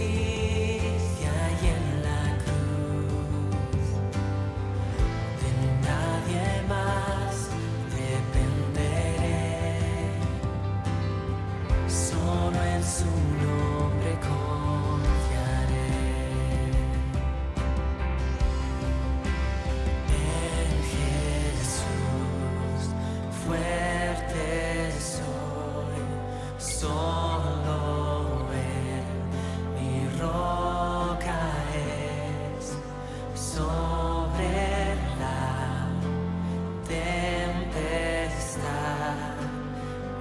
y en la cruz. De nadie más dependeré, solo en su nombre confiaré. En Jesús fuerte soy, solo Él mi roca es. Sobre la tempestad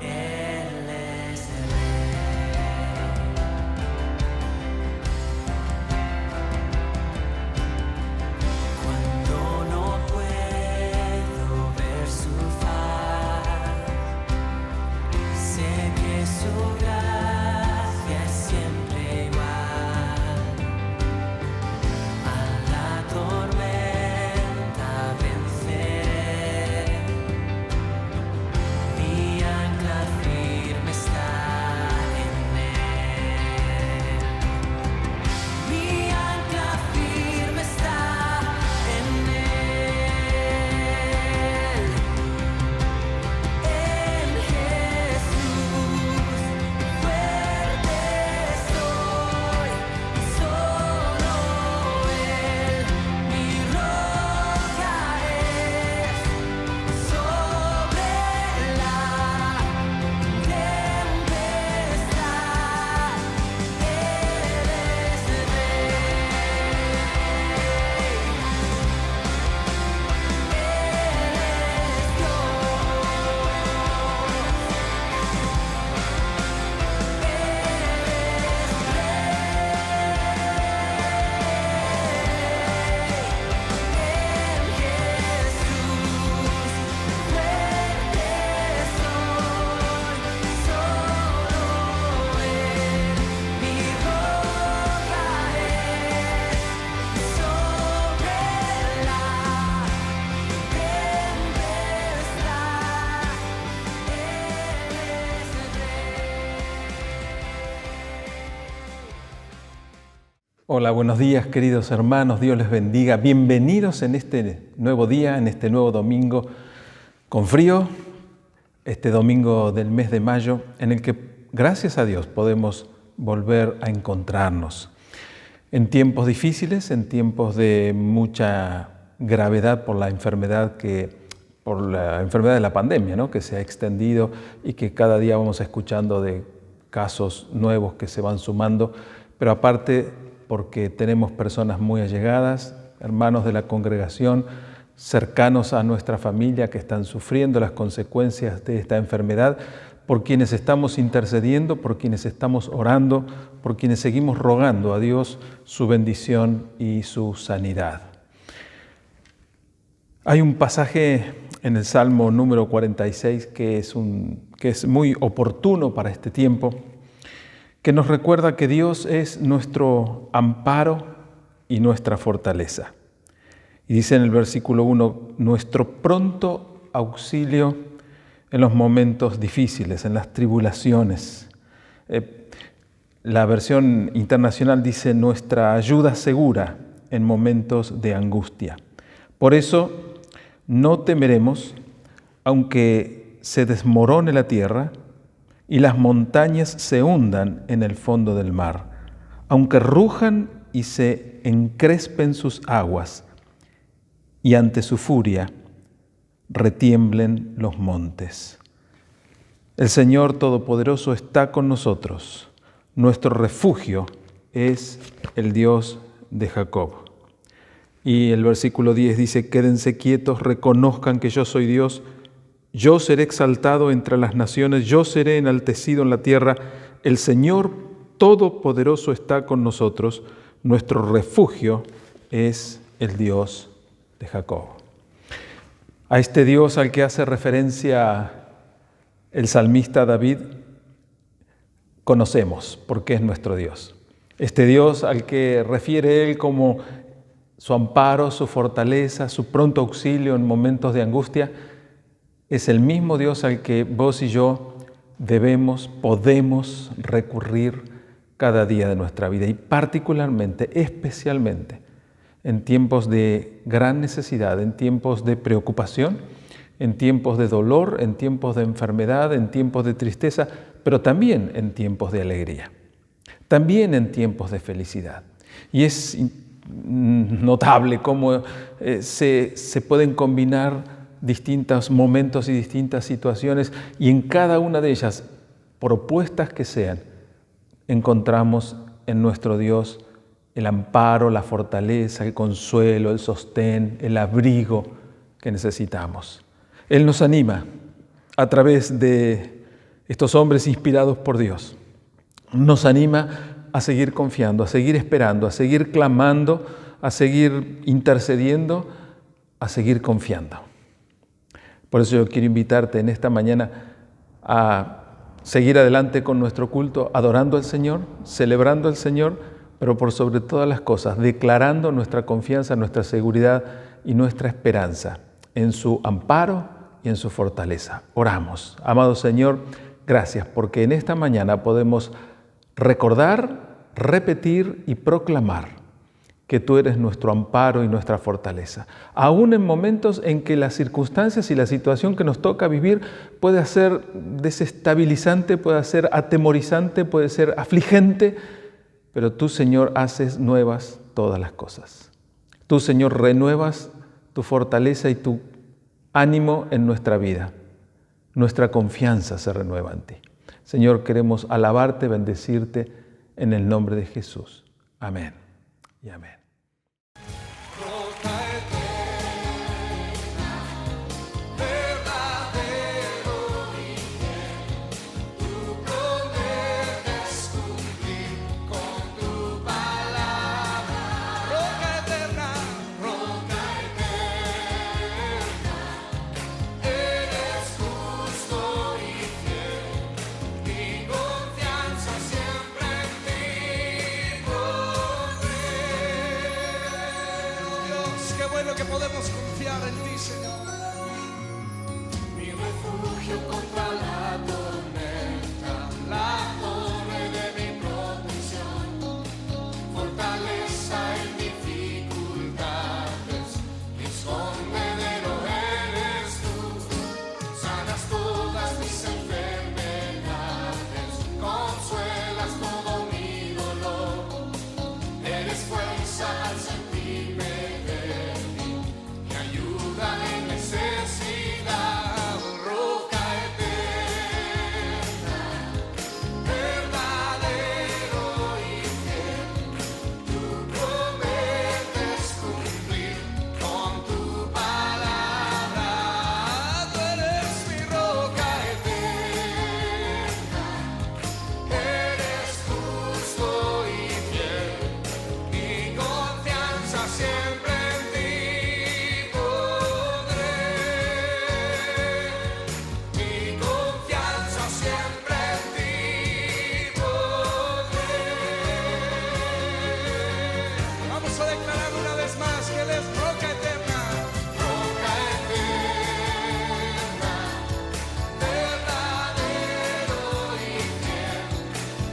Él es Rey. Cuando no puedo ver su faz, sé que su gracia es siempre igual. A la tormenta venceré, mi ancla firme está en Él. Mi ancla firme está en Él. En Jesús fuerte soy, solo Él mi roca es. Sobre la tempestad Él es Rey. Hola, buenos días queridos hermanos, Dios les bendiga. Bienvenidos en este nuevo día, en este nuevo domingo con frío, este domingo del mes de mayo, en el que gracias a Dios podemos volver a encontrarnos. En tiempos difíciles, en tiempos de mucha gravedad por la enfermedad de la pandemia, ¿no?, que se ha extendido y que cada día vamos escuchando de casos nuevos que se van sumando, pero aparte porque tenemos personas muy allegadas, hermanos de la congregación, cercanos a nuestra familia que están sufriendo las consecuencias de esta enfermedad, por quienes estamos intercediendo, por quienes estamos orando, por quienes seguimos rogando a Dios su bendición y su sanidad. Hay un pasaje en el Salmo número 46 que es muy oportuno para este tiempo, que nos recuerda que Dios es nuestro amparo y nuestra fortaleza. Y dice en el versículo 1, nuestro pronto auxilio en los momentos difíciles, en las tribulaciones. La versión internacional dice nuestra ayuda segura en momentos de angustia. Por eso no temeremos, aunque se desmorone la tierra y las montañas se hundan en el fondo del mar, aunque rujan y se encrespen sus aguas, y ante su furia retiemblen los montes. El Señor Todopoderoso está con nosotros. Nuestro refugio es el Dios de Jacob. Y el versículo 10 dice, quédense quietos, reconozcan que yo soy Dios. Yo seré exaltado entre las naciones, yo seré enaltecido en la tierra. El Señor Todopoderoso está con nosotros. Nuestro refugio es el Dios de Jacob. A este Dios al que hace referencia el salmista David, conocemos porque es nuestro Dios. Este Dios al que refiere él como su amparo, su fortaleza, su pronto auxilio en momentos de angustia, es el mismo Dios al que vos y yo podemos recurrir cada día de nuestra vida y particularmente, especialmente, en tiempos de gran necesidad, en tiempos de preocupación, en tiempos de dolor, en tiempos de enfermedad, en tiempos de tristeza, pero también en tiempos de alegría, también en tiempos de felicidad. Y es notable cómo se pueden combinar distintos momentos y distintas situaciones, y en cada una de ellas, por opuestas que sean, encontramos en nuestro Dios el amparo, la fortaleza, el consuelo, el sostén, el abrigo que necesitamos. Él nos anima a través de estos hombres inspirados por Dios. Nos anima a seguir confiando, a seguir esperando, a seguir clamando, a seguir intercediendo, a seguir confiando. Por eso yo quiero invitarte en esta mañana a seguir adelante con nuestro culto, adorando al Señor, celebrando al Señor, pero por sobre todas las cosas, declarando nuestra confianza, nuestra seguridad y nuestra esperanza en su amparo y en su fortaleza. Oramos. Amado Señor, gracias porque en esta mañana podemos recordar, repetir y proclamar que tú eres nuestro amparo y nuestra fortaleza. Aún en momentos en que las circunstancias y la situación que nos toca vivir puede ser desestabilizante, puede ser atemorizante, puede ser afligente, pero tú, Señor, haces nuevas todas las cosas. Tú, Señor, renuevas tu fortaleza y tu ánimo en nuestra vida. Nuestra confianza se renueva en ti. Señor, queremos alabarte, bendecirte en el nombre de Jesús. Amén y amén. Que podemos confiar en ti, Señor. Mi refugio contra la tormenta, la torre de mi protección, fortaleza en dificultades, mi escondedero eres tú. Sanas todas mis enfermedades, consuelas todo mi dolor, eres fuerza al sentirme débil, mi ayuda en necesidad. Roca eterna, verdadero y fiel, tú prometes cumplir con tu palabra. Tú eres mi roca eterna, eres justo y fiel, mi confianza siempre en ti pondré, mi confianza siempre en ti pondré. Vamos a declarar una vez más que Él es roca eterna. Roca eterna, verdadero y fiel,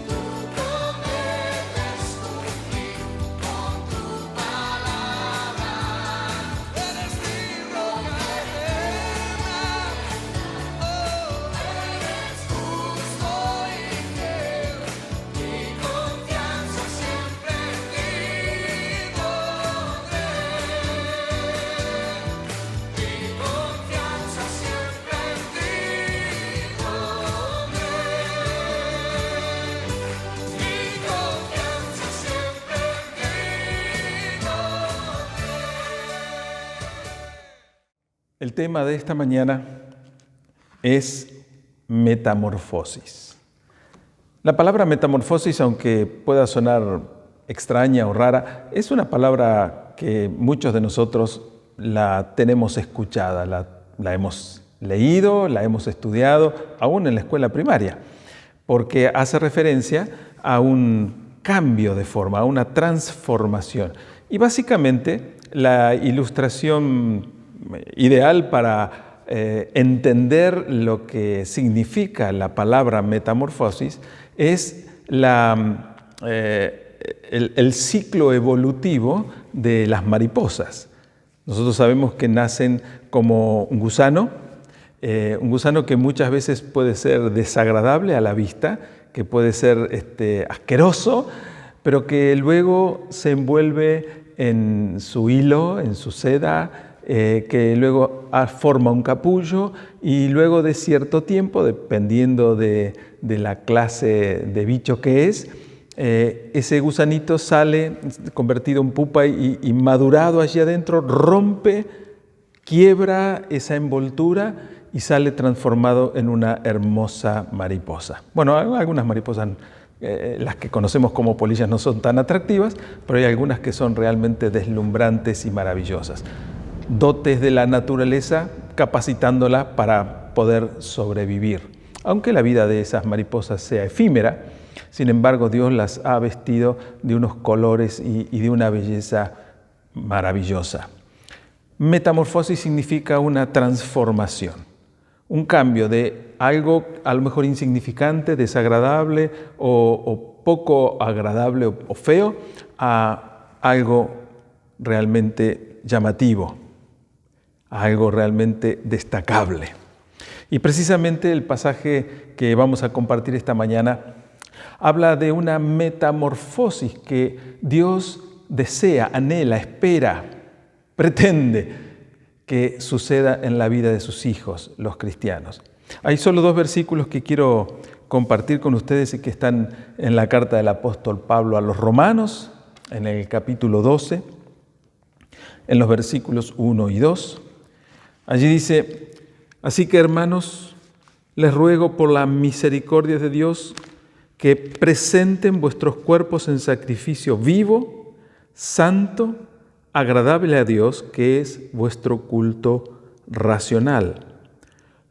tú prometes cumplir con tu palabra. Eres mi roca eterna. Eres justo y fiel, mi confianza siempre en ti pondré, mi confianza siempre en ti pondré, mi confianza siempre en ti pondré. El tema de esta mañana es metamorfosis. La palabra metamorfosis, aunque pueda sonar extraña o rara, es una palabra que muchos de nosotros la tenemos escuchada, la hemos leído, la hemos estudiado, aún en la escuela primaria, porque hace referencia a un cambio de forma, a una transformación. Y básicamente la ilustración ideal para entender lo que significa la palabra metamorfosis es la el ciclo evolutivo de las mariposas. Nosotros sabemos que nacen como un gusano que muchas veces puede ser desagradable a la vista, que puede ser asqueroso, pero que luego se envuelve en su hilo, en su seda, que luego forma un capullo y luego de cierto tiempo, dependiendo de la clase de bicho que es, ese gusanito sale convertido en pupa y madurado allí adentro, rompe, quiebra esa envoltura y sale transformado en una hermosa mariposa. Bueno, algunas mariposas, las que conocemos como polillas, no son tan atractivas, pero hay algunas que son realmente deslumbrantes y maravillosas. Dotes de la naturaleza capacitándola para poder sobrevivir. Aunque la vida de esas mariposas sea efímera, sin embargo Dios las ha vestido de unos colores y de una belleza maravillosa. Metamorfosis significa una transformación, un cambio de algo a lo mejor insignificante, desagradable o poco agradable o feo a algo realmente llamativo, a algo realmente destacable. Y precisamente el pasaje que vamos a compartir esta mañana habla de una metamorfosis que Dios desea, anhela, espera, pretende que suceda en la vida de sus hijos, los cristianos. Hay solo 2 versículos que quiero compartir con ustedes y que están en la carta del apóstol Pablo a los Romanos, en el capítulo 12, en los versículos 1 y 2. Allí dice: así que, hermanos, les ruego por la misericordia de Dios que presenten vuestros cuerpos en sacrificio vivo, santo, agradable a Dios, que es vuestro culto racional.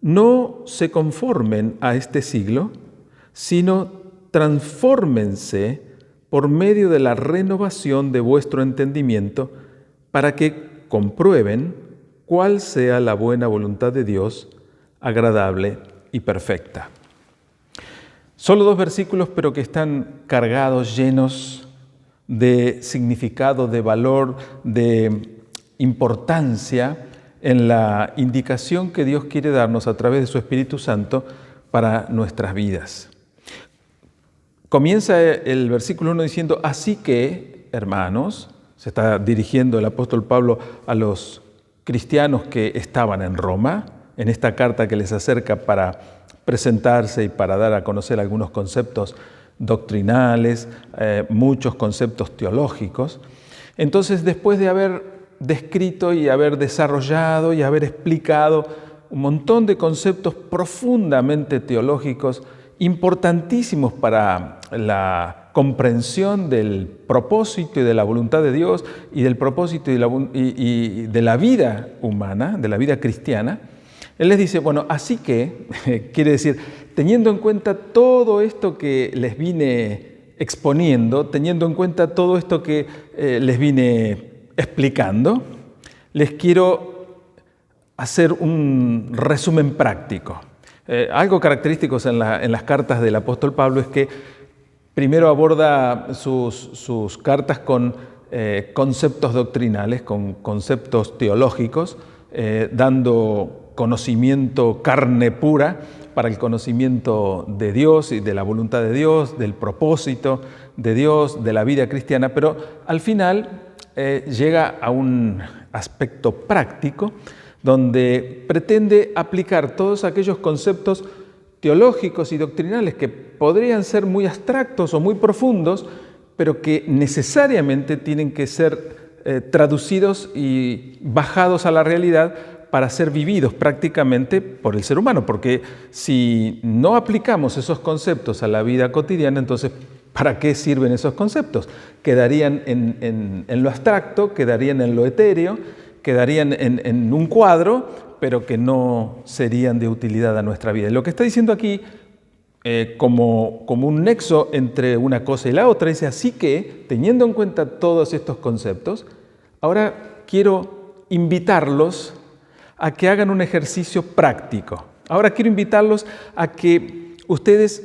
No se conformen a este siglo, sino transfórmense por medio de la renovación de vuestro entendimiento, para que comprueben cuál sea la buena voluntad de Dios, agradable y perfecta. Solo 2 versículos, pero que están cargados, llenos de significado, de valor, de importancia en la indicación que Dios quiere darnos a través de su Espíritu Santo para nuestras vidas. Comienza el versículo 1 diciendo: así que, hermanos, se está dirigiendo el apóstol Pablo a los cristianos que estaban en Roma, en esta carta que les acerca para presentarse y para dar a conocer algunos conceptos doctrinales, muchos conceptos teológicos. Entonces, después de haber descrito y haber desarrollado y haber explicado un montón de conceptos profundamente teológicos, importantísimos para la comprensión del propósito y de la voluntad de Dios y del propósito y de la vida humana, de la vida cristiana, Él les dice, bueno, así que, quiere decir, teniendo en cuenta todo esto que les vine exponiendo, teniendo en cuenta todo esto que les vine explicando, les quiero hacer un resumen práctico. Algo característico en las cartas del apóstol Pablo es que primero aborda sus cartas con conceptos doctrinales, con conceptos teológicos, dando conocimiento carne pura para el conocimiento de Dios y de la voluntad de Dios, del propósito de Dios, de la vida cristiana, pero al final llega a un aspecto práctico donde pretende aplicar todos aquellos conceptos teológicos y doctrinales que podrían ser muy abstractos o muy profundos, pero que necesariamente tienen que ser traducidos y bajados a la realidad para ser vividos prácticamente por el ser humano, porque si no aplicamos esos conceptos a la vida cotidiana, entonces ¿para qué sirven esos conceptos? Quedarían en lo abstracto, quedarían en lo etéreo, quedarían en un cuadro, pero que no serían de utilidad a nuestra vida. Y lo que está diciendo aquí, como un nexo entre una cosa y la otra, dice, así que, teniendo en cuenta todos estos conceptos, ahora quiero invitarlos a que hagan un ejercicio práctico. Ahora quiero invitarlos a que ustedes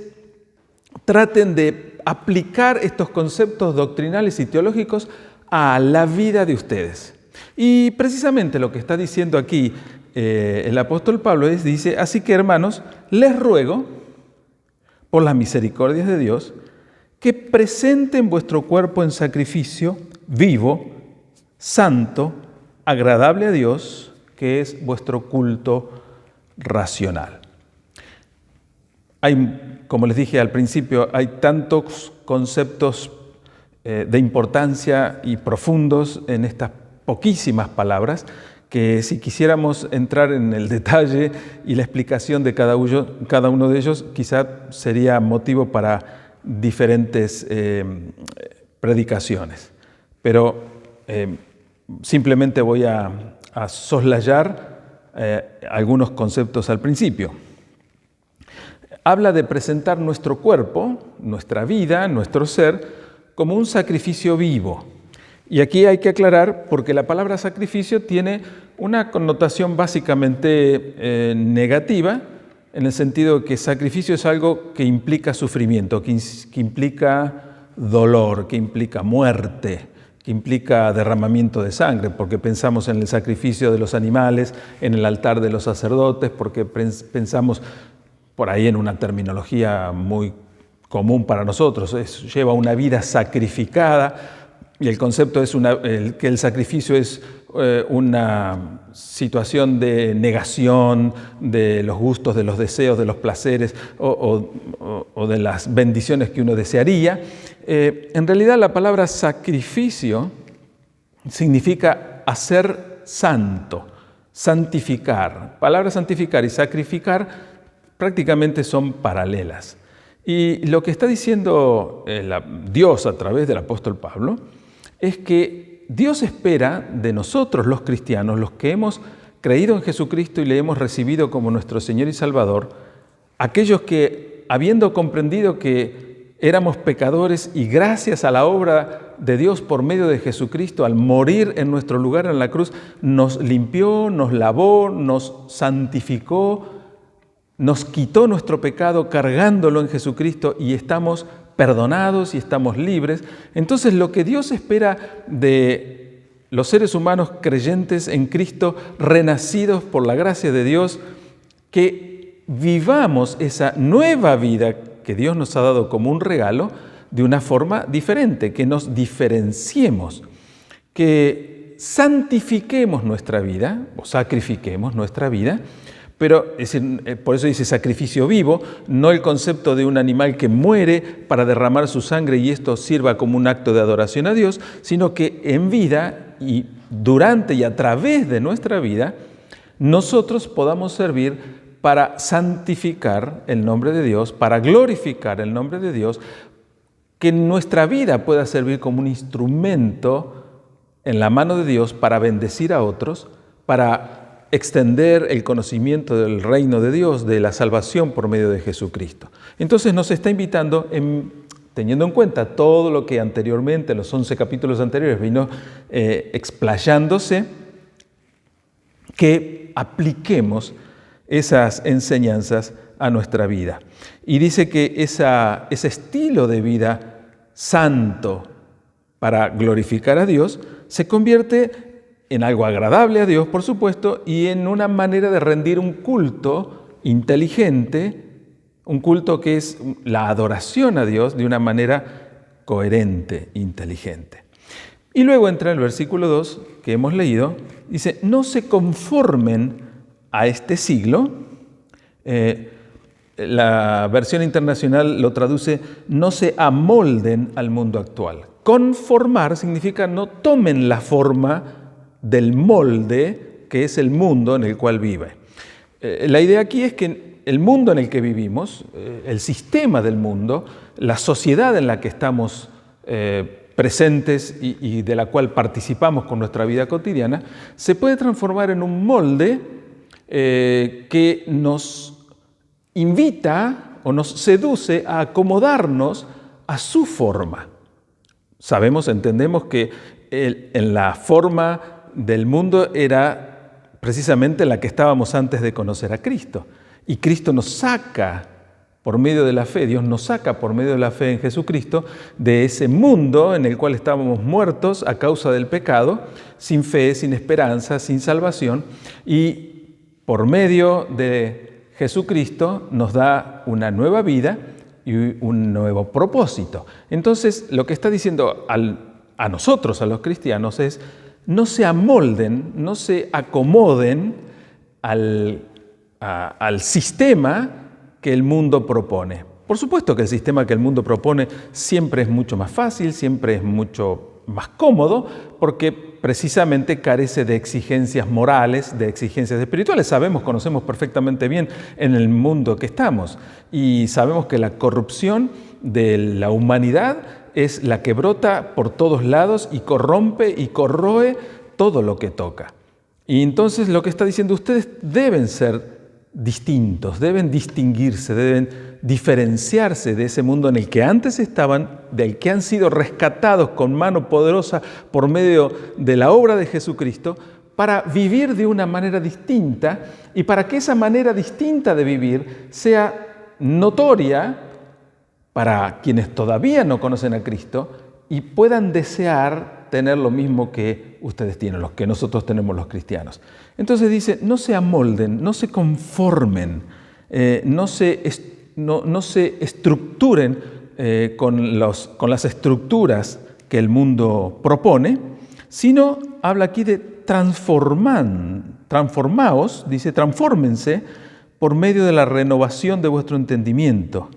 traten de aplicar estos conceptos doctrinales y teológicos a la vida de ustedes. Y precisamente lo que está diciendo aquí el apóstol Pablo dice, así que hermanos, les ruego, por las misericordias de Dios, que presenten vuestro cuerpo en sacrificio vivo, santo, agradable a Dios, que es vuestro culto racional. Como les dije al principio, hay tantos conceptos de importancia y profundos en estas poquísimas palabras que si quisiéramos entrar en el detalle y la explicación de cada uno de ellos, quizá sería motivo para diferentes predicaciones. Pero simplemente voy a soslayar algunos conceptos al principio. Habla de presentar nuestro cuerpo, nuestra vida, nuestro ser, como un sacrificio vivo. Y aquí hay que aclarar, porque la palabra sacrificio tiene una connotación básicamente negativa, en el sentido de que sacrificio es algo que implica sufrimiento, que implica dolor, que implica muerte, que implica derramamiento de sangre, porque pensamos en el sacrificio de los animales, en el altar de los sacerdotes, porque pensamos por ahí en una terminología muy común para nosotros, lleva una vida sacrificada. Y el concepto es que el sacrificio es una situación de negación de los gustos, de los deseos, de los placeres o de las bendiciones que uno desearía. En realidad la palabra sacrificio significa hacer santo, santificar. Palabras santificar y sacrificar prácticamente son paralelas. Y lo que está diciendo Dios a través del apóstol Pablo es que Dios espera de nosotros los cristianos, los que hemos creído en Jesucristo y le hemos recibido como nuestro Señor y Salvador, aquellos que, habiendo comprendido que éramos pecadores y gracias a la obra de Dios por medio de Jesucristo, al morir en nuestro lugar en la cruz, nos limpió, nos lavó, nos santificó, nos quitó nuestro pecado cargándolo en Jesucristo y estamos perdonados y estamos libres. Entonces lo que Dios espera de los seres humanos creyentes en Cristo, renacidos por la gracia de Dios, que vivamos esa nueva vida que Dios nos ha dado como un regalo de una forma diferente, que nos diferenciemos, que santifiquemos nuestra vida o sacrifiquemos nuestra vida. Pero por eso dice sacrificio vivo, no el concepto de un animal que muere para derramar su sangre y esto sirva como un acto de adoración a Dios, sino que en vida y durante y a través de nuestra vida, nosotros podamos servir para santificar el nombre de Dios, para glorificar el nombre de Dios, que nuestra vida pueda servir como un instrumento en la mano de Dios para bendecir a otros, para extender el conocimiento del reino de Dios, de la salvación por medio de Jesucristo. Entonces nos está invitando, teniendo en cuenta todo lo que anteriormente, los 11 capítulos anteriores, vino explayándose, que apliquemos esas enseñanzas a nuestra vida. Y dice que ese estilo de vida santo para glorificar a Dios se convierte en algo agradable a Dios, por supuesto, y en una manera de rendir un culto inteligente, un culto que es la adoración a Dios de una manera coherente, inteligente. Y luego entra el versículo 2 que hemos leído, dice, no se conformen a este siglo. La versión internacional lo traduce, no se amolden al mundo actual. Conformar significa no tomen la forma del molde que es el mundo en el cual vive. La idea aquí es que el mundo en el que vivimos, el sistema del mundo, la sociedad en la que estamos presentes y de la cual participamos con nuestra vida cotidiana, se puede transformar en un molde que nos invita o nos seduce a acomodarnos a su forma. Entendemos que en la forma del mundo era precisamente la que estábamos antes de conocer a Cristo. Y Cristo nos saca por medio de la fe, Dios nos saca por medio de la fe en Jesucristo de ese mundo en el cual estábamos muertos a causa del pecado, sin fe, sin esperanza, sin salvación, y por medio de Jesucristo nos da una nueva vida y un nuevo propósito. Entonces, lo que está diciendo a nosotros, a los cristianos, es: no se amolden, no se acomoden al sistema que el mundo propone. Por supuesto que el sistema que el mundo propone siempre es mucho más fácil, siempre es mucho más cómodo, porque precisamente carece de exigencias morales, de exigencias espirituales. Conocemos perfectamente bien en el mundo que estamos, y sabemos que la corrupción de la humanidad es la que brota por todos lados y corrompe y corroe todo lo que toca. Y entonces lo que está diciendo: ustedes deben ser distintos, deben distinguirse, deben diferenciarse de ese mundo en el que antes estaban, del que han sido rescatados con mano poderosa por medio de la obra de Jesucristo, para vivir de una manera distinta, y para que esa manera distinta de vivir sea notoria para quienes todavía no conocen a Cristo y puedan desear tener lo mismo que ustedes tienen, los que nosotros tenemos los cristianos. Entonces dice: no se amolden, no se conformen, no se estructuren con las estructuras que el mundo propone, sino habla aquí de transformaos, dice: transfórmense por medio de la renovación de vuestro entendimiento.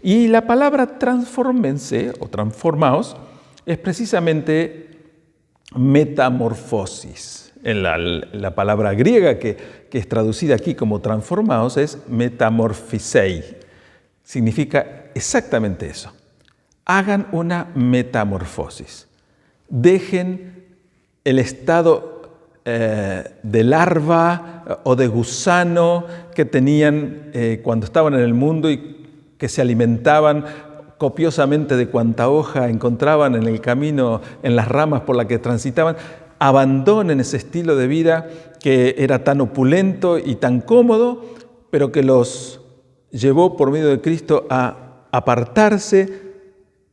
Y la palabra transfórmense o transformaos es precisamente metamorfosis. En la palabra griega que es traducida aquí como transformaos es metamorfisei. Significa exactamente eso. Hagan una metamorfosis. Dejen el estado de larva o de gusano que tenían cuando estaban en el mundo y que se alimentaban copiosamente de cuanta hoja encontraban en el camino, en las ramas por las que transitaban. Abandonen ese estilo de vida que era tan opulento y tan cómodo, pero que los llevó por medio de Cristo a apartarse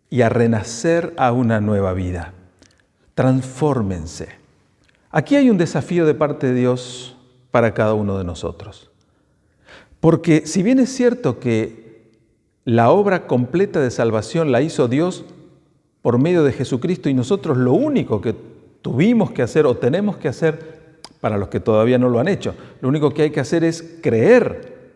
y a renacer a una nueva vida. Transfórmense. Aquí hay un desafío de parte de Dios para cada uno de nosotros. Porque si bien es cierto que la obra completa de salvación la hizo Dios por medio de Jesucristo, y nosotros lo único que tuvimos que hacer o tenemos que hacer, para los que todavía no lo han hecho, lo único que hay que hacer es creer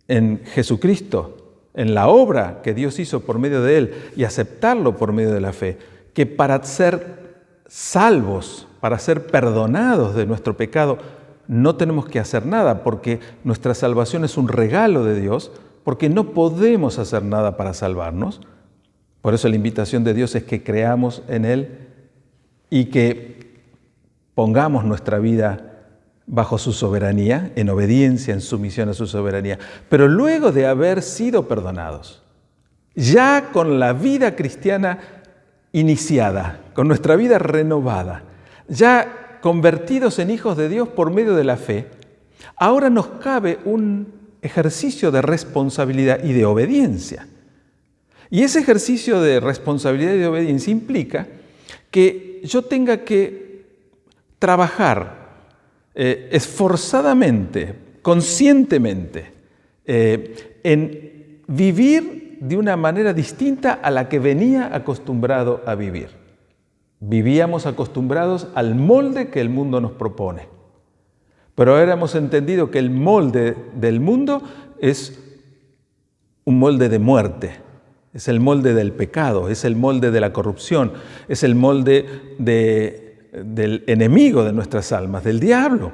en Jesucristo, en la obra que Dios hizo por medio de Él, y aceptarlo por medio de la fe, que para ser salvos, para ser perdonados de nuestro pecado, no tenemos que hacer nada, porque nuestra salvación es un regalo de Dios, porque no podemos hacer nada para salvarnos. Por eso la invitación de Dios es que creamos en Él y que pongamos nuestra vida bajo su soberanía, en obediencia, en sumisión a su soberanía. Pero luego de haber sido perdonados, ya con la vida cristiana iniciada, con nuestra vida renovada, ya convertidos en hijos de Dios por medio de la fe, ahora nos cabe un ejercicio de responsabilidad y de obediencia. Y ese ejercicio de responsabilidad y de obediencia implica que yo tenga que trabajar esforzadamente, conscientemente, en vivir de una manera distinta a la que venía acostumbrado a vivir. Vivíamos acostumbrados al molde que el mundo nos propone. Pero ahora hemos entendido que el molde del mundo es un molde de muerte, es el molde del pecado, es el molde de la corrupción, es el molde del enemigo de nuestras almas, del diablo,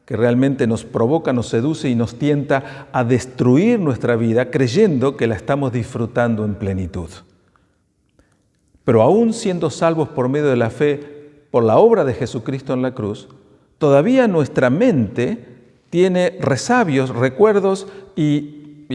que realmente nos provoca, nos seduce y nos tienta a destruir nuestra vida creyendo que la estamos disfrutando en plenitud. Pero aún siendo salvos por medio de la fe, por la obra de Jesucristo en la cruz, todavía nuestra mente tiene resabios, recuerdos y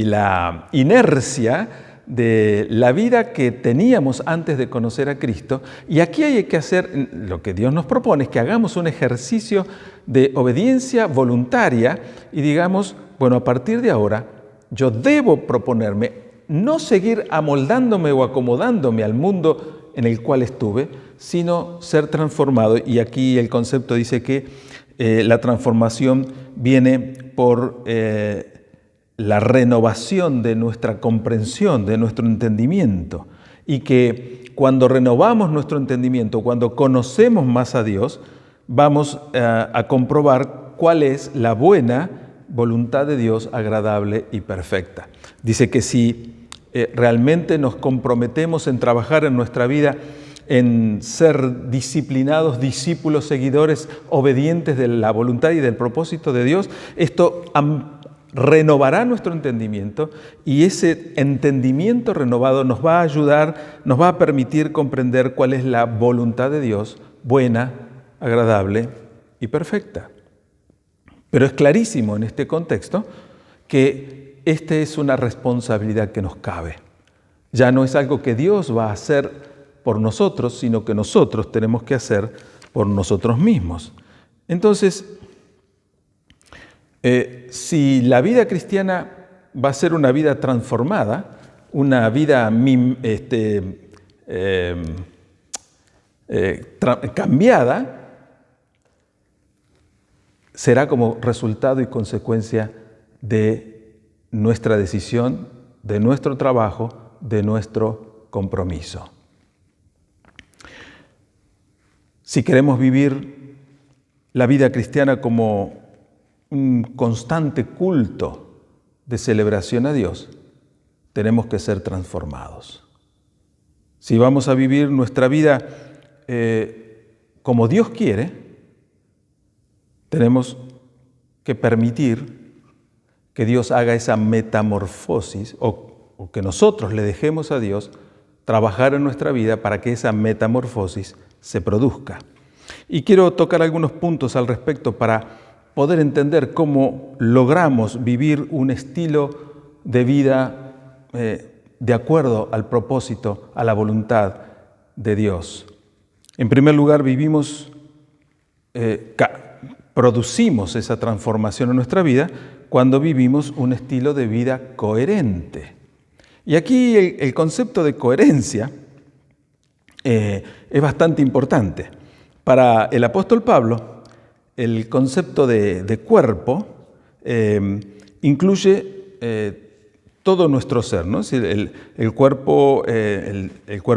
la inercia de la vida que teníamos antes de conocer a Cristo. Y aquí hay que hacer, lo que Dios nos propone es que hagamos un ejercicio de obediencia voluntaria y digamos, bueno, a partir de ahora yo debo proponerme no seguir amoldándome o acomodándome al mundo en el cual estuve, sino ser transformado. Y aquí el concepto dice que la transformación viene por la renovación de nuestra comprensión, de nuestro entendimiento. Y que cuando renovamos nuestro entendimiento, cuando conocemos más a Dios, vamos a comprobar cuál es la buena voluntad de Dios, agradable y perfecta. Dice que si realmente nos comprometemos en trabajar en nuestra vida, en ser disciplinados, discípulos, seguidores, obedientes de la voluntad y del propósito de Dios, esto renovará nuestro entendimiento, y ese entendimiento renovado nos va a ayudar, nos va a permitir comprender cuál es la voluntad de Dios, buena, agradable y perfecta. Pero es clarísimo en este contexto que esta es una responsabilidad que nos cabe. Ya no es algo que Dios va a hacer por nosotros, sino que nosotros tenemos que hacer por nosotros mismos. Entonces, si la vida cristiana va a ser una vida transformada, una vida cambiada, será como resultado y consecuencia de nuestra decisión, de nuestro trabajo, de nuestro compromiso. Si queremos vivir la vida cristiana como un constante culto de celebración a Dios, tenemos que ser transformados. Si vamos a vivir nuestra vida como Dios quiere, tenemos que permitir que Dios haga esa metamorfosis o que nosotros le dejemos a Dios trabajar en nuestra vida para que esa metamorfosis se produzca. Y quiero tocar algunos puntos al respecto para poder entender cómo logramos vivir un estilo de vida de acuerdo al propósito, a la voluntad de Dios. En primer lugar, producimos esa transformación en nuestra vida cuando vivimos un estilo de vida coherente. Y aquí el concepto de coherencia es bastante importante. Para el apóstol Pablo, el concepto de cuerpo incluye todo nuestro ser, ¿no? Es decir, el cuerpo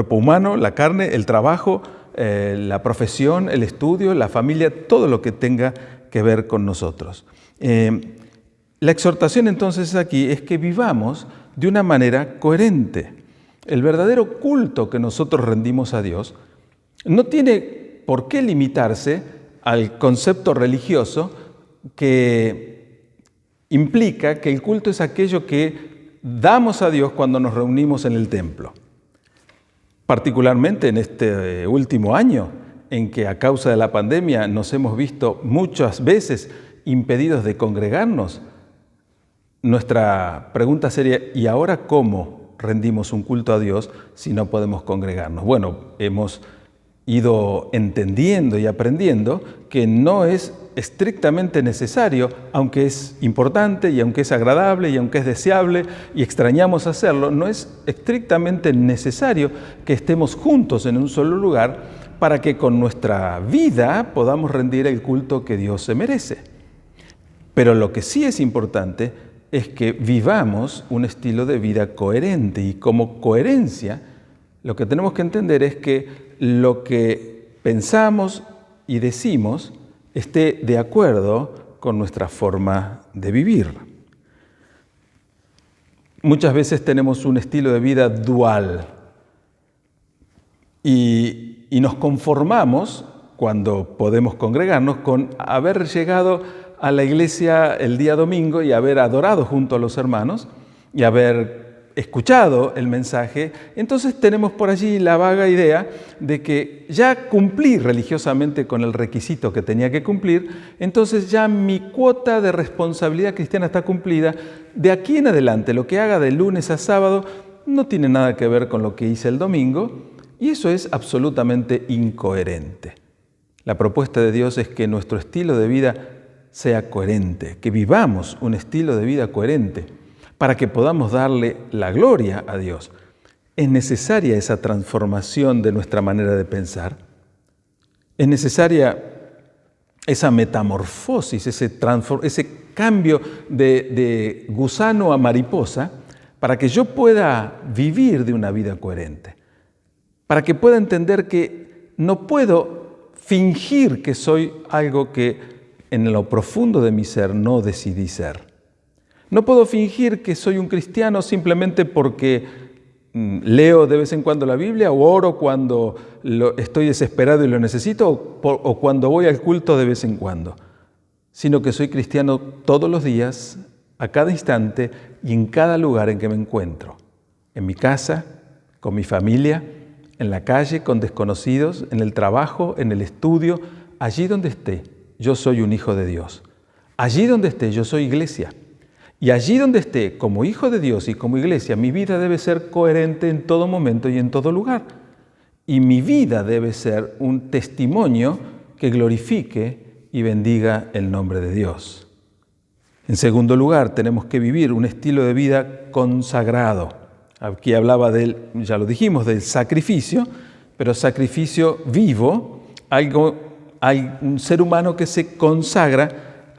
humano, la carne, el trabajo, la profesión, el estudio, la familia, todo lo que tenga que ver con nosotros. La exhortación entonces aquí es que vivamos de una manera coherente. El verdadero culto que nosotros rendimos a Dios no tiene por qué limitarse al concepto religioso que implica que el culto es aquello que damos a Dios cuando nos reunimos en el templo. Particularmente en este último año, en que a causa de la pandemia nos hemos visto muchas veces impedidos de congregarnos, nuestra pregunta sería: ¿y ahora cómo rendimos un culto a Dios si no podemos congregarnos? Bueno, hemos ido entendiendo y aprendiendo que no es estrictamente necesario, aunque es importante y aunque es agradable y aunque es deseable y extrañamos hacerlo, no es estrictamente necesario que estemos juntos en un solo lugar para que con nuestra vida podamos rendir el culto que Dios se merece. Pero lo que sí es importante es que vivamos un estilo de vida coherente, y como coherencia lo que tenemos que entender es que lo que pensamos y decimos esté de acuerdo con nuestra forma de vivir. Muchas veces tenemos un estilo de vida dual y nos conformamos, cuando podemos congregarnos, con haber llegado a la iglesia el día domingo y haber adorado junto a los hermanos y haber escuchado el mensaje. Entonces tenemos por allí la vaga idea de que ya cumplí religiosamente con el requisito que tenía que cumplir, entonces ya mi cuota de responsabilidad cristiana está cumplida. De aquí en adelante, lo que haga de lunes a sábado no tiene nada que ver con lo que hice el domingo, y eso es absolutamente incoherente. La propuesta de Dios es que nuestro estilo de vida sea coherente, que vivamos un estilo de vida coherente para que podamos darle la gloria a Dios. Es necesaria esa transformación de nuestra manera de pensar. Es necesaria esa metamorfosis, ese cambio de gusano a mariposa para que yo pueda vivir de una vida coherente, para que pueda entender que no puedo fingir que soy algo que en lo profundo de mi ser no decidí ser. No puedo fingir que soy un cristiano simplemente porque leo de vez en cuando la Biblia o oro cuando estoy desesperado y lo necesito o cuando voy al culto de vez en cuando, sino que soy cristiano todos los días, a cada instante y en cada lugar en que me encuentro. En mi casa, con mi familia, en la calle, con desconocidos, en el trabajo, en el estudio, allí donde esté, yo soy un hijo de Dios. Allí donde esté, yo soy iglesia. Y allí donde esté, como hijo de Dios y como iglesia, mi vida debe ser coherente en todo momento y en todo lugar. Y mi vida debe ser un testimonio que glorifique y bendiga el nombre de Dios. En segundo lugar, tenemos que vivir un estilo de vida consagrado. Aquí hablaba ya lo dijimos, del sacrificio, pero sacrificio vivo, hay un ser humano que se consagra,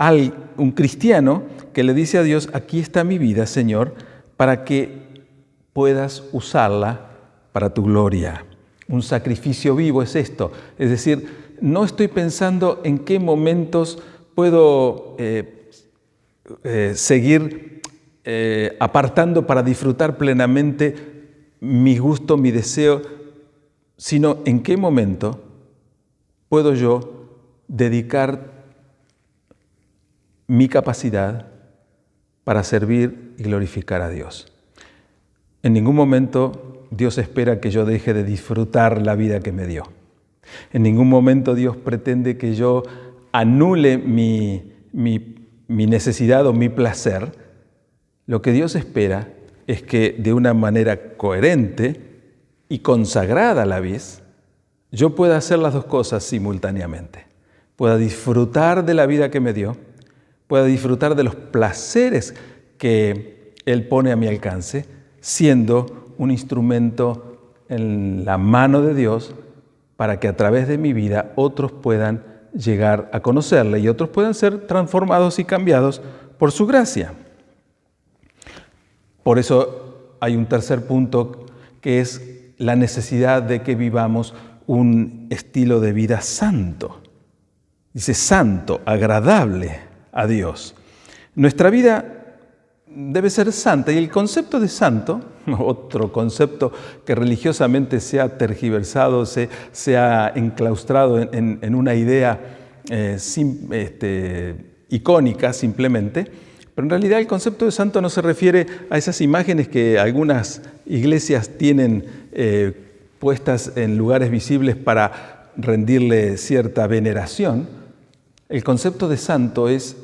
un cristiano que le dice a Dios, aquí está mi vida, Señor, para que puedas usarla para tu gloria. Un sacrificio vivo es esto, es decir, no estoy pensando en qué momentos puedo seguir apartando para disfrutar plenamente mi gusto, mi deseo, sino en qué momento puedo yo dedicar mi capacidad para servir y glorificar a Dios. En ningún momento Dios espera que yo deje de disfrutar la vida que me dio. En ningún momento Dios pretende que yo anule mi necesidad o mi placer. Lo que Dios espera es que de una manera coherente y consagrada a la vez, yo pueda hacer las dos cosas simultáneamente. Pueda disfrutar de la vida que me dio, pueda disfrutar de los placeres que Él pone a mi alcance, siendo un instrumento en la mano de Dios para que a través de mi vida otros puedan llegar a conocerle y otros puedan ser transformados y cambiados por su gracia. Por eso hay un tercer punto que es la necesidad de que vivamos un estilo de vida santo. Dice santo, agradable a Dios. Nuestra vida debe ser santa y el concepto de santo, otro concepto que religiosamente se ha tergiversado, se ha enclaustrado en una idea icónica simplemente, pero en realidad el concepto de santo no se refiere a esas imágenes que algunas iglesias tienen puestas en lugares visibles para rendirle cierta veneración. El concepto de santo es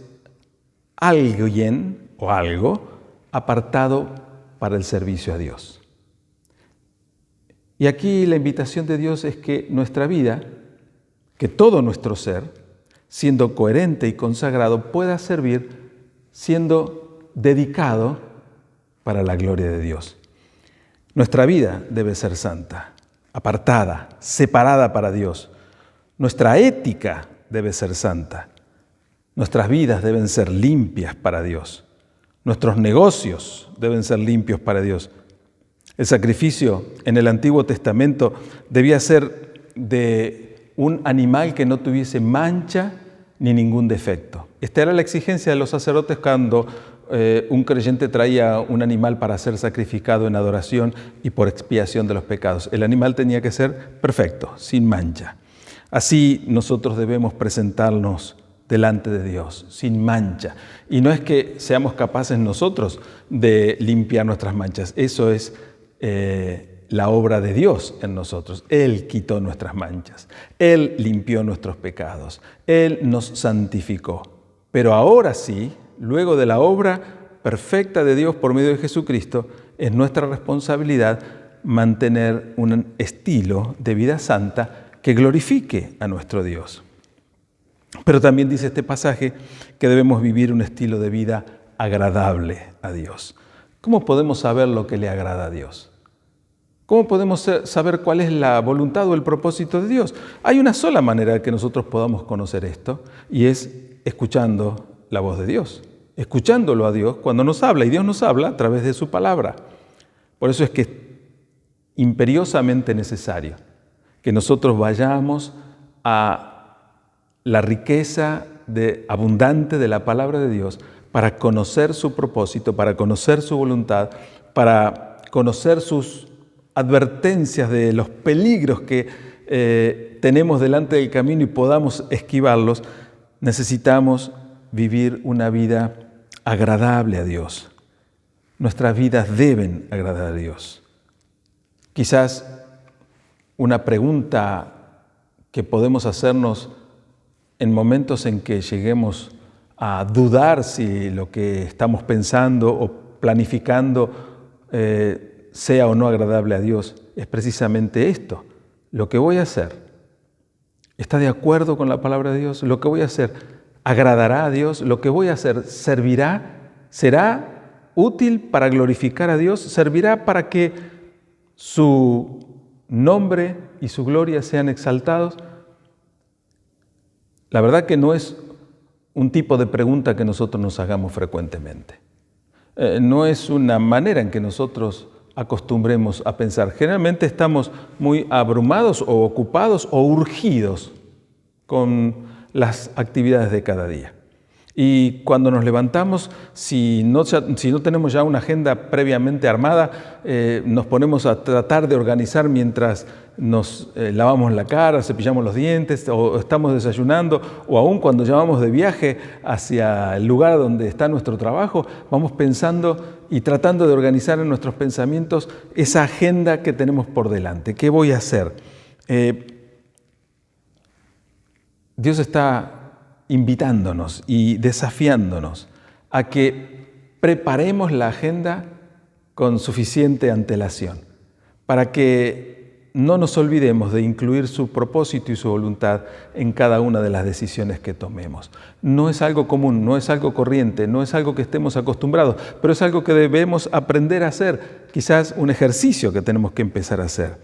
alguien o algo apartado para el servicio a Dios. Y aquí la invitación de Dios es que nuestra vida, que todo nuestro ser, siendo coherente y consagrado, pueda servir siendo dedicado para la gloria de Dios. Nuestra vida debe ser santa, apartada, separada para Dios. Nuestra ética debe ser santa. Nuestras vidas deben ser limpias para Dios. Nuestros negocios deben ser limpios para Dios. El sacrificio en el Antiguo Testamento debía ser de un animal que no tuviese mancha ni ningún defecto. Esta era la exigencia de los sacerdotes cuando un creyente traía un animal para ser sacrificado en adoración y por expiación de los pecados. El animal tenía que ser perfecto, sin mancha. Así nosotros debemos presentarnos delante de Dios, sin mancha. Y no es que seamos capaces nosotros de limpiar nuestras manchas. Eso es la obra de Dios en nosotros. Él quitó nuestras manchas. Él limpió nuestros pecados. Él nos santificó. Pero ahora sí, luego de la obra perfecta de Dios por medio de Jesucristo, es nuestra responsabilidad mantener un estilo de vida santa que glorifique a nuestro Dios. Pero también dice este pasaje que debemos vivir un estilo de vida agradable a Dios. ¿Cómo podemos saber lo que le agrada a Dios? ¿Cómo podemos saber cuál es la voluntad o el propósito de Dios? Hay una sola manera de que nosotros podamos conocer esto, y es escuchando la voz de Dios, escuchándolo a Dios cuando nos habla, y Dios nos habla a través de su palabra. Por eso es que es imperiosamente necesario que nosotros vayamos a la riqueza abundante de la palabra de Dios para conocer su propósito, para conocer su voluntad, para conocer sus advertencias de los peligros que tenemos delante del camino y podamos esquivarlos. Necesitamos vivir una vida agradable a Dios. Nuestras vidas deben agradar a Dios. Quizás una pregunta que podemos hacernos en momentos en que lleguemos a dudar si lo que estamos pensando o planificando sea o no agradable a Dios, es precisamente esto. Lo que voy a hacer, ¿está de acuerdo con la palabra de Dios? Lo que voy a hacer, ¿agradará a Dios? Lo que voy a hacer, ¿servirá? ¿Será útil para glorificar a Dios? ¿Servirá para que su nombre y su gloria sean exaltados? La verdad que no es un tipo de pregunta que nosotros nos hagamos frecuentemente. No es una manera en que nosotros acostumbremos a pensar. Generalmente estamos muy abrumados o ocupados o urgidos con las actividades de cada día. Y cuando nos levantamos, si no tenemos ya una agenda previamente armada, nos ponemos a tratar de organizar mientras nos lavamos la cara, cepillamos los dientes o estamos desayunando, o aún cuando ya vamos de viaje hacia el lugar donde está nuestro trabajo, vamos pensando y tratando de organizar en nuestros pensamientos esa agenda que tenemos por delante. ¿Qué voy a hacer? Dios está invitándonos y desafiándonos a que preparemos la agenda con suficiente antelación, para que no nos olvidemos de incluir su propósito y su voluntad en cada una de las decisiones que tomemos. No es algo común, no es algo corriente, no es algo que estemos acostumbrados, pero es algo que debemos aprender a hacer, quizás un ejercicio que tenemos que empezar a hacer,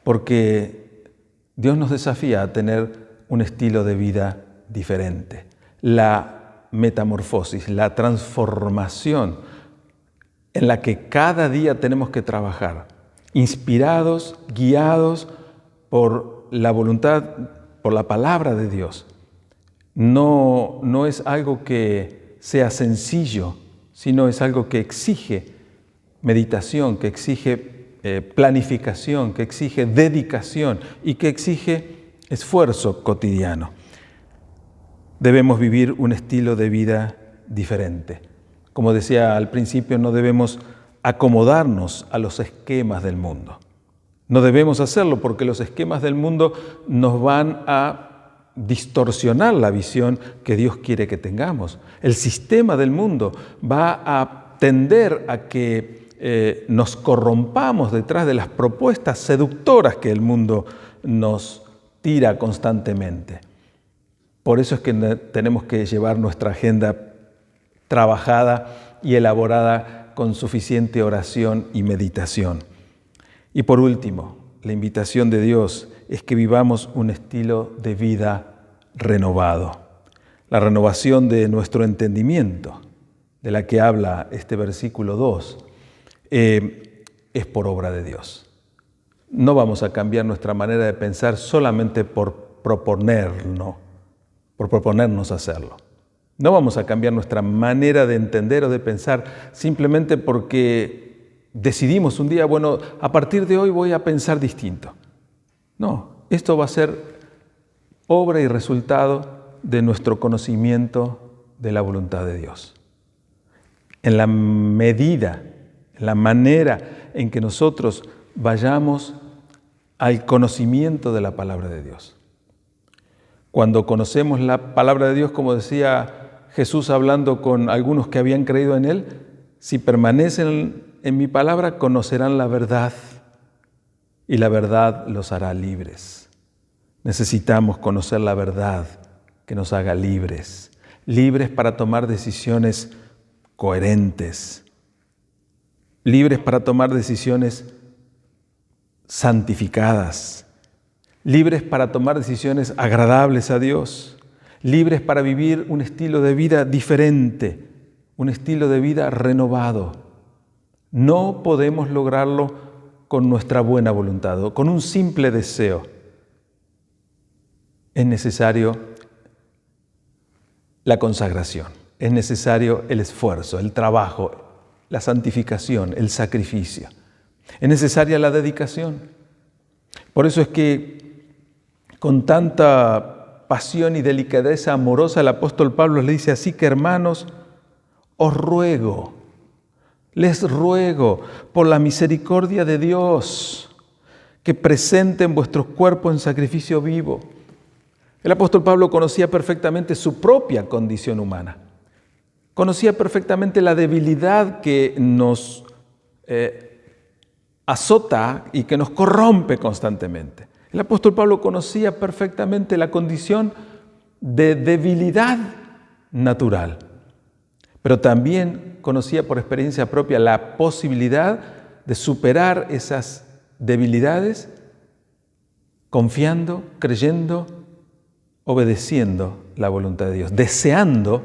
porque Dios nos desafía a tener un estilo de vida diferente. La metamorfosis, la transformación en la que cada día tenemos que trabajar, inspirados, guiados por la voluntad, por la palabra de Dios. No es algo que sea sencillo, sino es algo que exige meditación, que exige planificación, que exige dedicación y que exige esfuerzo cotidiano. Debemos vivir un estilo de vida diferente. Como decía al principio, no debemos acomodarnos a los esquemas del mundo. No debemos hacerlo porque los esquemas del mundo nos van a distorsionar la visión que Dios quiere que tengamos. El sistema del mundo va a tender a que nos corrompamos detrás de las propuestas seductoras que el mundo nos tira constantemente. Por eso es que tenemos que llevar nuestra agenda trabajada y elaborada con suficiente oración y meditación. Y por último, la invitación de Dios es que vivamos un estilo de vida renovado. La renovación de nuestro entendimiento, de la que habla este versículo 2, es por obra de Dios. No vamos a cambiar nuestra manera de pensar solamente por proponernos hacerlo. No vamos a cambiar nuestra manera de entender o de pensar simplemente porque decidimos un día, bueno, a partir de hoy voy a pensar distinto. No, esto va a ser obra y resultado de nuestro conocimiento de la voluntad de Dios. En la medida, en la manera en que nosotros vayamos al conocimiento de la palabra de Dios. Cuando conocemos la palabra de Dios, como decía Jesús hablando con algunos que habían creído en Él, si permanecen en mi palabra, conocerán la verdad y la verdad los hará libres. Necesitamos conocer la verdad que nos haga libres, libres para tomar decisiones coherentes, libres para tomar decisiones santificadas, libres para tomar decisiones agradables a Dios, libres para vivir un estilo de vida diferente, un estilo de vida renovado. No podemos lograrlo con nuestra buena voluntad o con un simple deseo. Es necesario la consagración, es necesario el esfuerzo, el trabajo, la santificación, el sacrificio. Es necesaria la dedicación. Por eso es que con tanta pasión y delicadeza amorosa el apóstol Pablo le dice así que hermanos, os ruego, les ruego por la misericordia de Dios que presenten vuestros cuerpos en sacrificio vivo. El apóstol Pablo conocía perfectamente su propia condición humana. Conocía perfectamente la debilidad que nos azota y que nos corrompe constantemente. El apóstol Pablo conocía perfectamente la condición de debilidad natural, pero también conocía por experiencia propia la posibilidad de superar esas debilidades confiando, creyendo, obedeciendo la voluntad de Dios, deseando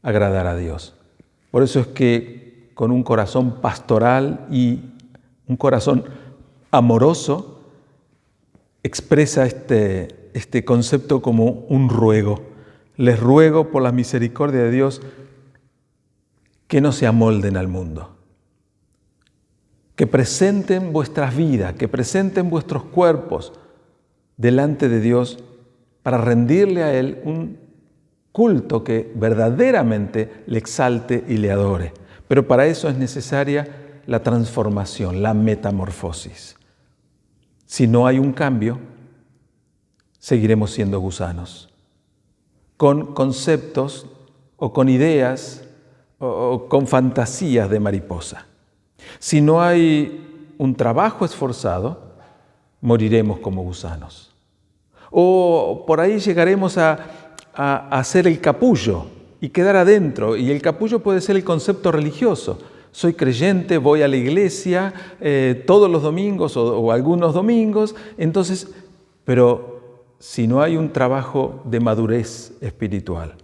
agradar a Dios. Por eso es que con un corazón pastoral y un corazón amoroso expresa este concepto como un ruego. Les ruego por la misericordia de Dios que no se amolden al mundo, que presenten vuestras vidas, que presenten vuestros cuerpos delante de Dios para rendirle a Él un culto que verdaderamente le exalte y le adore. Pero para eso es necesaria la transformación, la metamorfosis. Si no hay un cambio, seguiremos siendo gusanos, con conceptos o con ideas o con fantasías de mariposa. Si no hay un trabajo esforzado, moriremos como gusanos. O por ahí llegaremos a hacer el capullo y quedar adentro. Y el capullo puede ser el concepto religioso. Soy creyente, voy a la iglesia todos los domingos o algunos domingos. Entonces, pero si no hay un trabajo de madurez espiritual,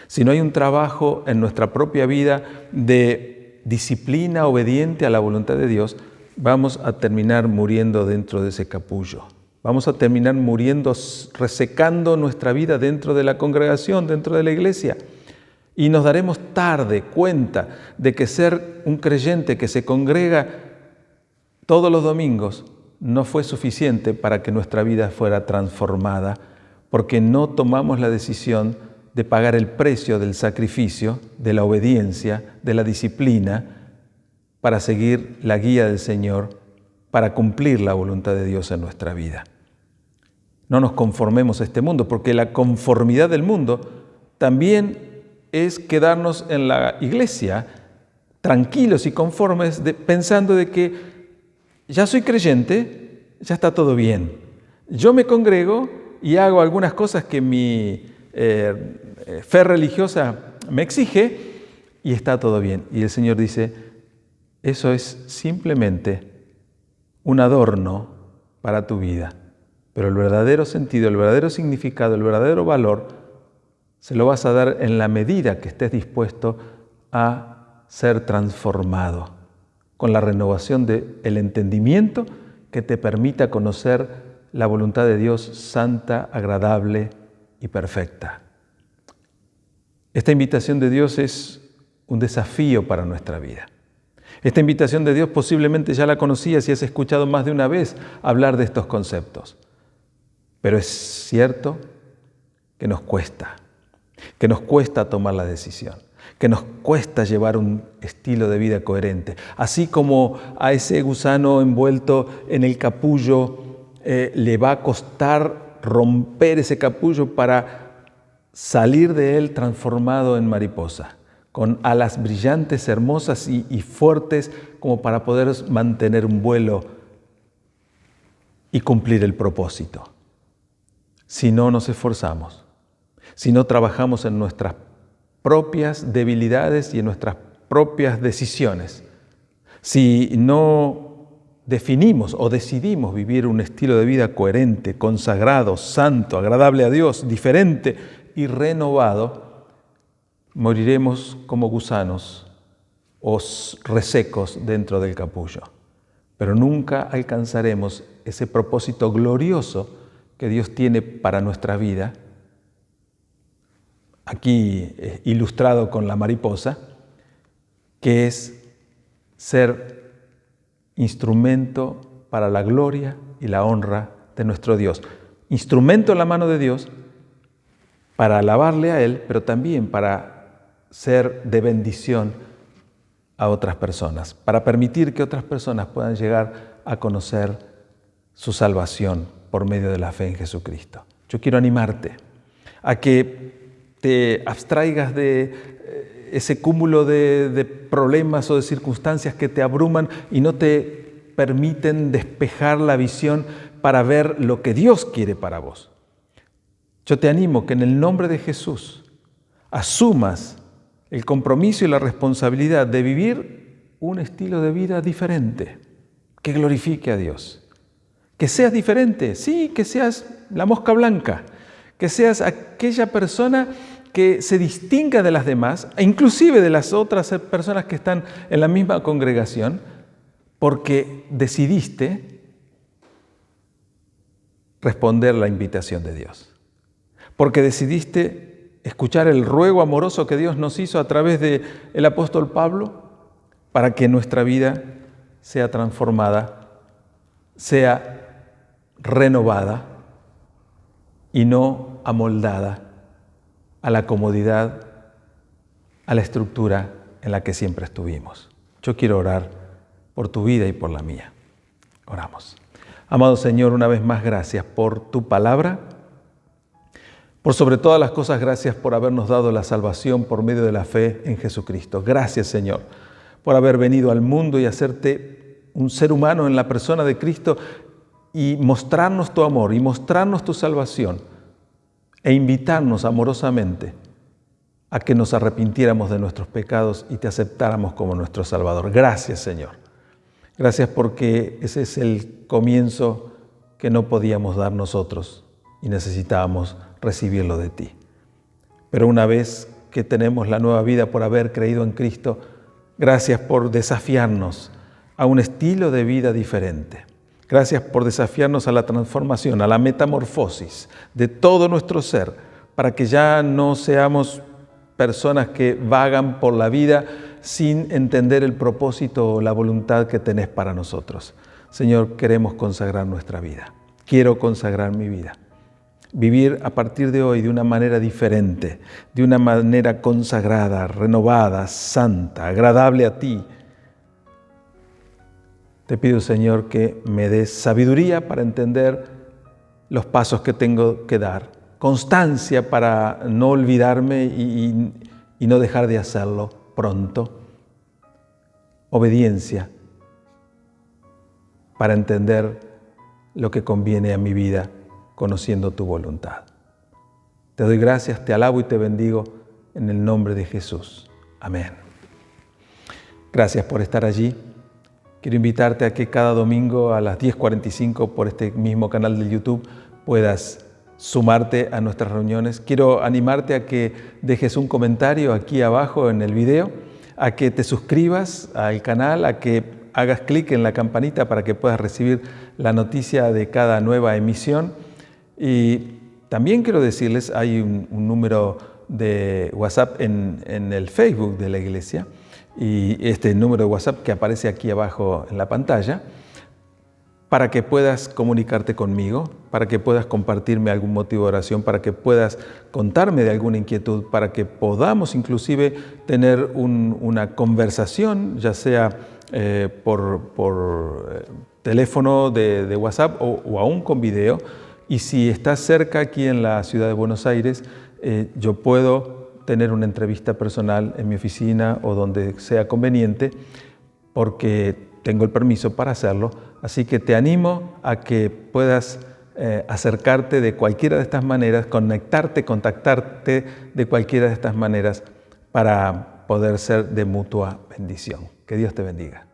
si no hay un trabajo en nuestra propia vida de disciplina obediente a la voluntad de Dios, vamos a terminar muriendo dentro de ese capullo. Vamos a terminar muriendo, resecando nuestra vida dentro de la congregación, dentro de la iglesia. Y nos daremos tarde cuenta de que ser un creyente que se congrega todos los domingos no fue suficiente para que nuestra vida fuera transformada, porque no tomamos la decisión de pagar el precio del sacrificio, de la obediencia, de la disciplina, para seguir la guía del Señor, para cumplir la voluntad de Dios en nuestra vida. No nos conformemos a este mundo, porque la conformidad del mundo también es quedarnos en la iglesia tranquilos y conformes, pensando de que ya soy creyente, ya está todo bien. Yo me congrego y hago algunas cosas que mi fe religiosa me exige y está todo bien. Y el Señor dice, eso es simplemente un adorno para tu vida. Pero el verdadero sentido, el verdadero significado, el verdadero valor se lo vas a dar en la medida que estés dispuesto a ser transformado con la renovación del entendimiento que te permita conocer la voluntad de Dios santa, agradable y perfecta. Esta invitación de Dios es un desafío para nuestra vida. Esta invitación de Dios posiblemente ya la conocías y has escuchado más de una vez hablar de estos conceptos. Pero es cierto que nos cuesta tomar la decisión, que nos cuesta llevar un estilo de vida coherente. Así como a ese gusano envuelto en el capullo le va a costar romper ese capullo para salir de él transformado en mariposa, con alas brillantes, hermosas y fuertes como para poder mantener un vuelo y cumplir el propósito. Si no nos esforzamos, si no trabajamos en nuestras propias debilidades y en nuestras propias decisiones, si no definimos o decidimos vivir un estilo de vida coherente, consagrado, santo, agradable a Dios, diferente y renovado, moriremos como gusanos o resecos dentro del capullo. Pero nunca alcanzaremos ese propósito glorioso que Dios tiene para nuestra vida, aquí ilustrado con la mariposa, que es ser instrumento para la gloria y la honra de nuestro Dios. Instrumento en la mano de Dios para alabarle a Él, pero también para ser de bendición a otras personas, para permitir que otras personas puedan llegar a conocer su salvación por medio de la fe en Jesucristo. Yo quiero animarte a que te abstraigas de ese cúmulo de problemas o de circunstancias que te abruman y no te permiten despejar la visión para ver lo que Dios quiere para vos. Yo te animo que en el nombre de Jesús asumas el compromiso y la responsabilidad de vivir un estilo de vida diferente, que glorifique a Dios. Que seas diferente, sí, que seas la mosca blanca, que seas aquella persona que se distinga de las demás, e inclusive de las otras personas que están en la misma congregación, porque decidiste responder la invitación de Dios. Porque decidiste escuchar el ruego amoroso que Dios nos hizo a través del apóstol Pablo para que nuestra vida sea transformada, sea renovada y no amoldada a la comodidad, a la estructura en la que siempre estuvimos. Yo quiero orar por tu vida y por la mía. Oramos. Amado Señor, una vez más gracias por tu palabra, por sobre todas las cosas gracias por habernos dado la salvación por medio de la fe en Jesucristo. Gracias Señor por haber venido al mundo y hacerte un ser humano en la persona de Cristo y mostrarnos tu amor y mostrarnos tu salvación e invitarnos amorosamente a que nos arrepintiéramos de nuestros pecados y te aceptáramos como nuestro Salvador. Gracias Señor. Gracias porque ese es el comienzo que no podíamos dar nosotros y necesitábamos recibirlo de ti. Pero una vez que tenemos la nueva vida por haber creído en Cristo, gracias por desafiarnos a un estilo de vida diferente. Gracias por desafiarnos a la transformación, a la metamorfosis de todo nuestro ser, para que ya no seamos personas que vagan por la vida sin entender el propósito o la voluntad que tenés para nosotros. Señor, queremos consagrar nuestra vida. Quiero consagrar mi vida. Vivir a partir de hoy de una manera diferente, de una manera consagrada, renovada, santa, agradable a ti. Te pido, Señor, que me des sabiduría para entender los pasos que tengo que dar, constancia para no olvidarme y no dejar de hacerlo pronto, obediencia para entender lo que conviene a mi vida, conociendo tu voluntad. Te doy gracias, te alabo y te bendigo en el nombre de Jesús. Amén. Gracias por estar allí. Quiero invitarte a que cada domingo a las 10:45 por este mismo canal de YouTube puedas sumarte a nuestras reuniones. Quiero animarte a que dejes un comentario aquí abajo en el video, a que te suscribas al canal, a que hagas clic en la campanita para que puedas recibir la noticia de cada nueva emisión. Y también quiero decirles, hay un número de WhatsApp en el Facebook de la iglesia, y este número de WhatsApp que aparece aquí abajo en la pantalla, para que puedas comunicarte conmigo, para que puedas compartirme algún motivo de oración, para que puedas contarme de alguna inquietud, para que podamos inclusive tener una conversación, ya sea por teléfono de WhatsApp o aún con video. Y si estás cerca aquí en la ciudad de Buenos Aires, yo puedo tener una entrevista personal en mi oficina o donde sea conveniente, porque tengo el permiso para hacerlo. Así que te animo a que puedas acercarte de cualquiera de estas maneras, conectarte, contactarte de cualquiera de estas maneras para poder ser de mutua bendición. Que Dios te bendiga.